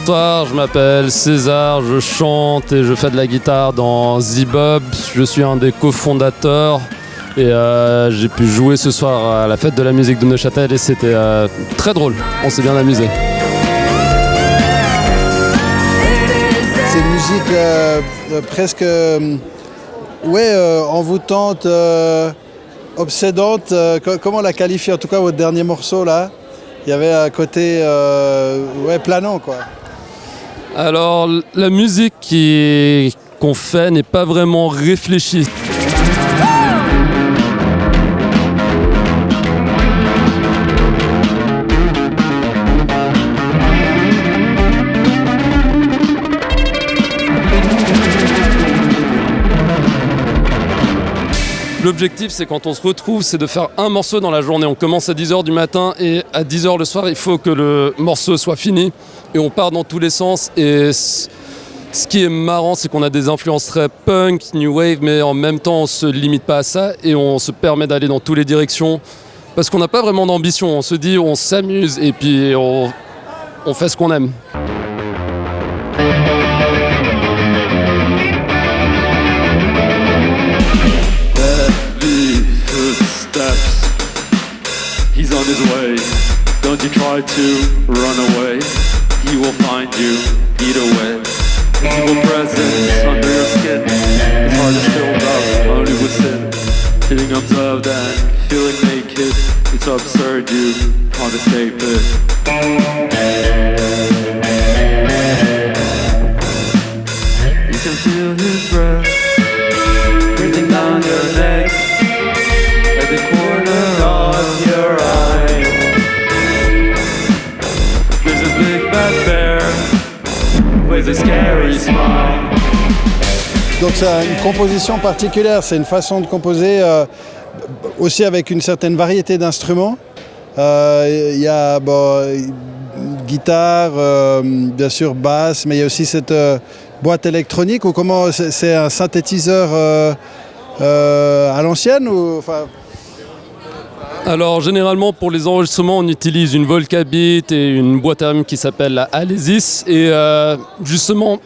Bonsoir, je m'appelle César, je chante et je fais de la guitare dans Z-Bob. Je suis un des cofondateurs et j'ai pu jouer ce soir à la fête de la musique de Neuchâtel et c'était très drôle, on s'est bien amusé. C'est une musique presque envoûtante, obsédante. Comment la qualifier? En tout cas, votre dernier morceau là, il y avait un côté planant quoi. Alors la musique qu'on fait n'est pas vraiment réfléchie. L'objectif, c'est quand on se retrouve, c'est de faire un morceau dans la journée. On commence à 10h du matin et à 10h le soir, il faut que le morceau soit fini. Et on part dans tous les sens. Et ce qui est marrant, c'est qu'on a des influences très punk, new wave, mais en même temps, on ne se limite pas à ça et on se permet d'aller dans toutes les directions. Parce qu'on n'a pas vraiment d'ambition. On se dit, on s'amuse et puis on fait ce qu'on aime. He's on his way. Don't you try to run away. He will find you either way. His evil presence under your skin. His heart is filled up only with sin. Feeling observed and feeling naked. It's absurd, you can't escape it. You can feel his breath breathing down your neck. At the corner of your eye, there's this big bad bear with a scary smile. Donc c'est une composition particulière, c'est une façon de composer aussi avec une certaine variété d'instruments. Il y a guitare, bien sûr basse, mais il y a aussi cette boîte électronique ou comment c'est un synthétiseur à l'ancienne ou enfin. Alors généralement pour les enregistrements on utilise une Volcabeat et une boîte à rythme qui s'appelle la Alesis et justement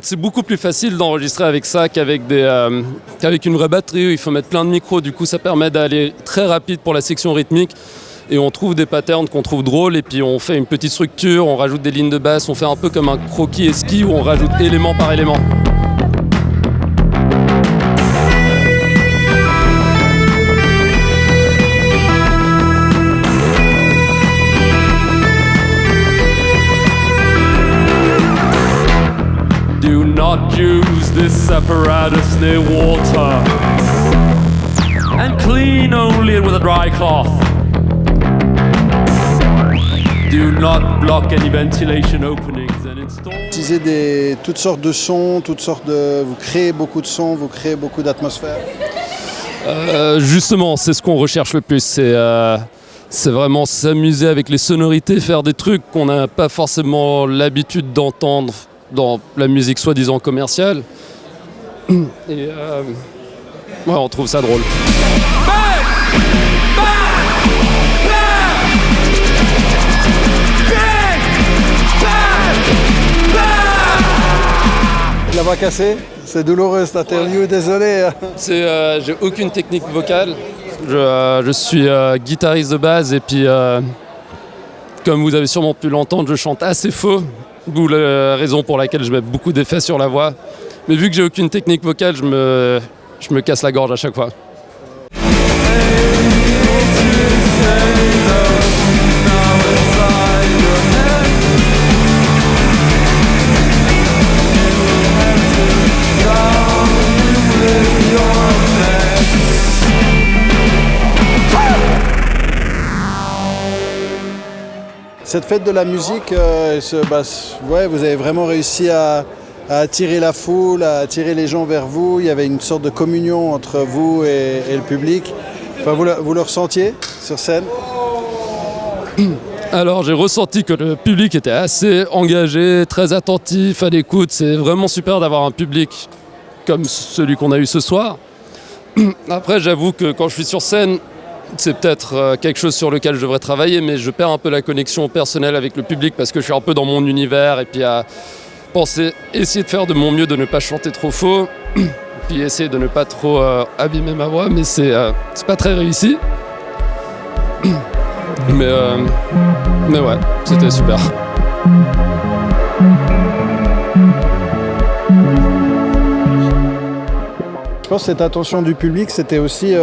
c'est beaucoup plus facile d'enregistrer avec ça qu'avec une vraie batterie où il faut mettre plein de micros, du coup ça permet d'aller très rapide pour la section rythmique et on trouve des patterns qu'on trouve drôles et puis on fait une petite structure, on rajoute des lignes de basse, on fait un peu comme un croquis et ski où on rajoute élément par élément. Do not use this apparatus near water and clean only with a dry cloth. Do not block any ventilation openings and install. Utilisez toutes sortes de sons, vous créez beaucoup de sons, vous créez beaucoup d'atmosphère. Justement, c'est ce qu'on recherche le plus, c'est vraiment s'amuser avec les sonorités, faire des trucs qu'on n'a pas forcément l'habitude d'entendre dans la musique soi-disant commerciale. Et on trouve ça drôle. La voix cassée, c'est douloureux cette interview, désolé. J'ai aucune technique vocale. Je suis guitariste de base et puis comme vous avez sûrement pu l'entendre, je chante assez faux. D'où la raison pour laquelle je mets beaucoup d'effets sur la voix. Mais vu que j'ai aucune technique vocale, je me casse la gorge à chaque fois. Cette fête de la musique, vous avez vraiment réussi à attirer la foule, à attirer les gens vers vous. Il y avait une sorte de communion entre vous et le public. Enfin, vous le ressentiez sur scène? Alors j'ai ressenti que le public était assez engagé, très attentif, à l'écoute. C'est vraiment super d'avoir un public comme celui qu'on a eu ce soir. Après j'avoue que quand je suis sur scène, c'est peut-être quelque chose sur lequel je devrais travailler, mais je perds un peu la connexion personnelle avec le public parce que je suis un peu dans mon univers et puis à essayer de faire de mon mieux de ne pas chanter trop faux, puis essayer de ne pas trop abîmer ma voix, mais c'est pas très réussi. Mais ouais, c'était super. Je pense que cette attention du public, c'était aussi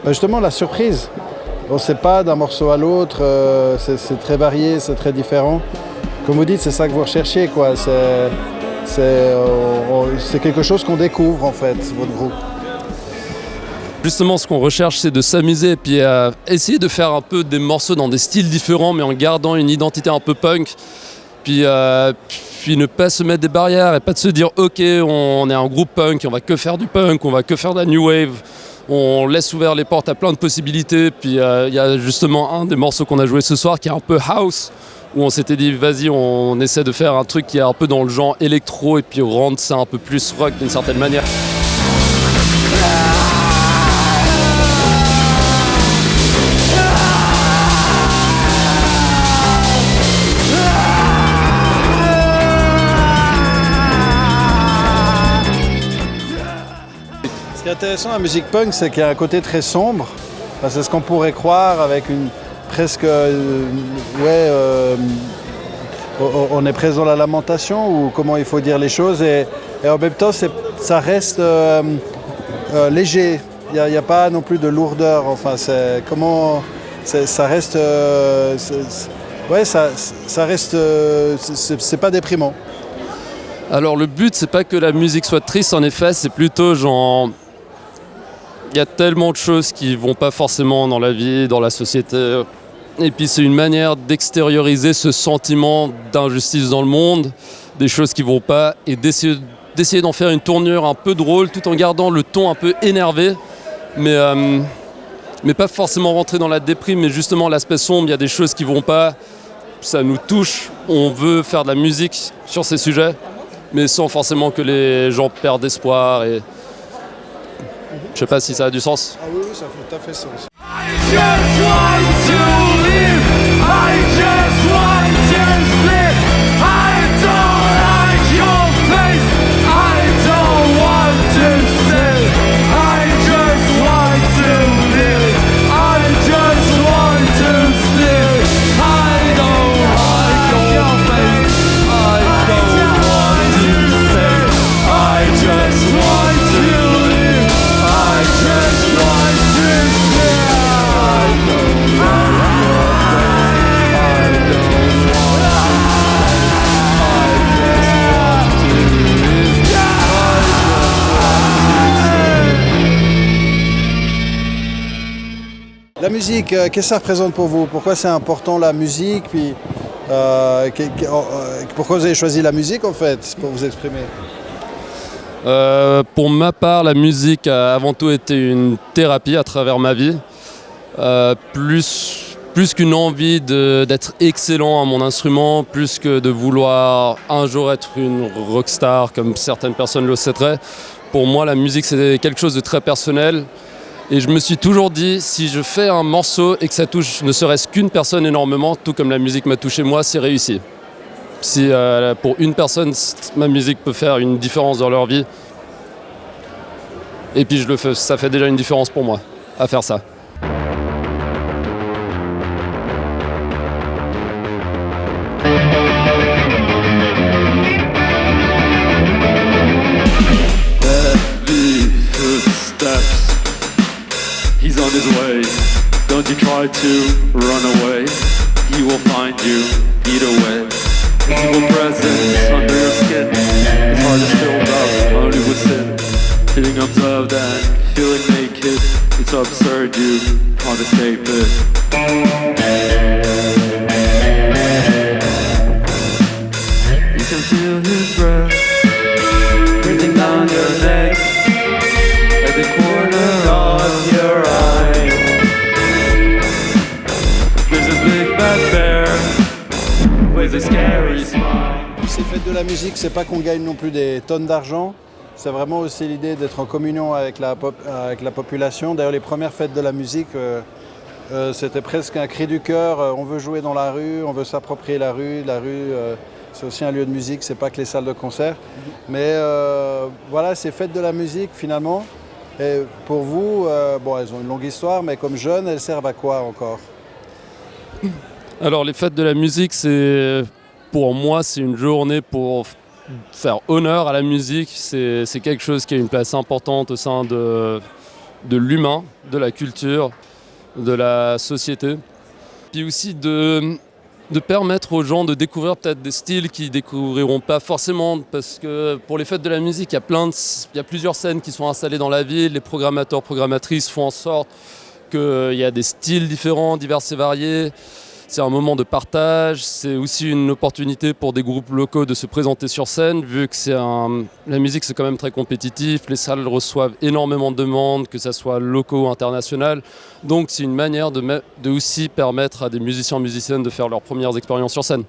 justement la surprise. On ne sait pas d'un morceau à l'autre, c'est très varié, c'est très différent. Comme vous dites, c'est ça que vous recherchiez, quoi. C'est quelque chose qu'on découvre, en fait, votre groupe. Justement, ce qu'on recherche, c'est de s'amuser et puis essayer de faire un peu des morceaux dans des styles différents, mais en gardant une identité un peu punk. Puis ne pas se mettre des barrières et pas de se dire « Ok, on est un groupe punk, on va que faire du punk, on va que faire de la new wave ». On laisse ouvert les portes à plein de possibilités. Puis il y a justement un des morceaux qu'on a joué ce soir qui est un peu house, où on s'était dit vas-y, on essaie de faire un truc qui est un peu dans le genre électro et puis rendre ça un peu plus rock d'une certaine manière. Ce qui est intéressant dans la musique punk, c'est qu'il y a un côté très sombre. Enfin, c'est ce qu'on pourrait croire avec une presque... on est présent dans la lamentation ou comment il faut dire les choses. Et en même temps, ça reste léger. Il n'y a pas non plus de lourdeur. Enfin, ça reste... ça reste... c'est pas déprimant. Alors le but, c'est pas que la musique soit triste, en effet, c'est plutôt genre... Il y a tellement de choses qui vont pas forcément dans la vie, dans la société. Et puis c'est une manière d'extérioriser ce sentiment d'injustice dans le monde, des choses qui vont pas, et d'essayer d'en faire une tournure un peu drôle, tout en gardant le ton un peu énervé, mais pas forcément rentrer dans la déprime, mais justement l'aspect sombre, il y a des choses qui vont pas, ça nous touche, on veut faire de la musique sur ces sujets, mais sans forcément que les gens perdent espoir. Et je sais pas si ça a du sens. Ah oui, ça fait tout à fait sens. I just want to live. I just want to sleep. I don't like your face. I don't want to stay. I just want to live. I just want to sleep. I don't like your face. I don't want to stay. I just want to live. I just want to stay. I don't like your face. I don't want to. I just want to live. La musique, qu'est-ce que ça représente pour vous? Pourquoi c'est important la musique? Puis, pourquoi vous avez choisi la musique en fait pour vous exprimer? Pour ma part, la musique a avant tout été une thérapie à travers ma vie. Plus qu'une envie d'être excellent à mon instrument, plus que de vouloir un jour être une rockstar comme certaines personnes le souhaiteraient. Pour moi, la musique, c'est quelque chose de très personnel. Et je me suis toujours dit, si je fais un morceau et que ça touche ne serait-ce qu'une personne énormément, tout comme la musique m'a touché moi, c'est réussi. Si pour une personne, ma musique peut faire une différence dans leur vie, et puis je le fais, ça fait déjà une différence pour moi, à faire ça. Heavy footsteps. He's on his way. Don't you try to run away. He will find you either way. His evil presence under your skin. His heart is filled up only with sin. Feeling unloved and feeling naked. It's absurd, you can't escape it. You can feel his breath breathing down your neck at the corner of your eye. There's this big bad bear with a scary smile. Si vous faites de la musique, c'est pas qu'on gagne non plus des tonnes d'argent, c'est vraiment aussi l'idée d'être en communion avec la population. D'ailleurs, les premières fêtes de la musique, c'était presque un cri du cœur. On veut jouer dans la rue, on veut s'approprier la rue. La rue, c'est aussi un lieu de musique, c'est pas que les salles de concert. Mais voilà, ces fêtes de la musique, finalement, et pour vous, bon, elles ont une longue histoire, mais comme jeunes, elles servent à quoi encore ? Alors les fêtes de la musique, pour moi, c'est une journée pour faire honneur à la musique. C'est quelque chose qui a une place importante au sein de l'humain, de la culture, de la société. Puis aussi de permettre aux gens de découvrir peut-être des styles qu'ils ne découvriront pas forcément, parce que pour les fêtes de la musique, il y a plusieurs scènes qui sont installées dans la ville. Les programmateurs, programmatrices font en sorte qu'il y a des styles différents, divers et variés. C'est un moment de partage, c'est aussi une opportunité pour des groupes locaux de se présenter sur scène, vu que la musique c'est quand même très compétitif, les salles reçoivent énormément de demandes, que ce soit locaux ou internationales. Donc c'est une manière de aussi permettre à des musiciens et musiciennes de faire leurs premières expériences sur scène.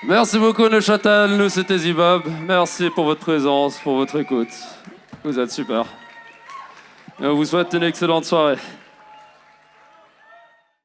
Merci beaucoup Neuchâtel, nous c'était Zibob. Merci pour votre présence, pour votre écoute. Vous êtes super. Et on vous souhaite une excellente soirée.